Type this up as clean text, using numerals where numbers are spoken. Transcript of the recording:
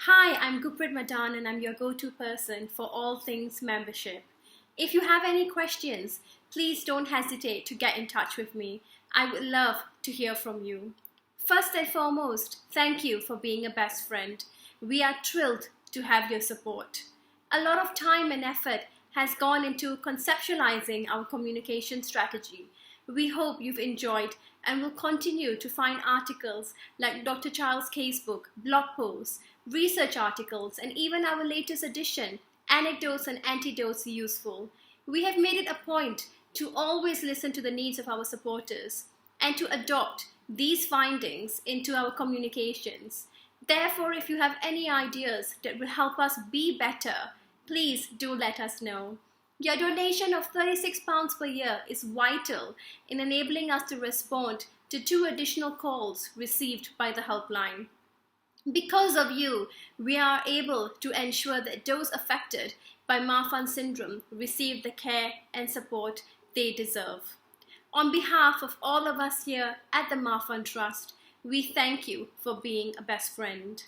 Hi, I'm Guprit Madan and I'm your go-to person for all things membership. If you have any questions, please don't hesitate to get in touch with me. I would love to hear from you. First and foremost, thank you for being a best friend. We are thrilled to have your support. A lot of time and effort has gone into conceptualizing our communication strategy. We hope you've enjoyed and will continue to find articles like Dr. Charles' casebook, blog posts, research articles, and even our latest edition, Anecdotes and Antidotes, useful. We have made it a point to always listen to the needs of our supporters and to adopt these findings into our communications. Therefore, if you have any ideas that will help us be better, please do let us know. Your donation of £36 per year is vital in enabling us to respond to 2 additional calls received by the helpline. Because of you, we are able to ensure that those affected by Marfan syndrome receive the care and support they deserve. On behalf of all of us here at the Marfan Trust, we thank you for being a best friend.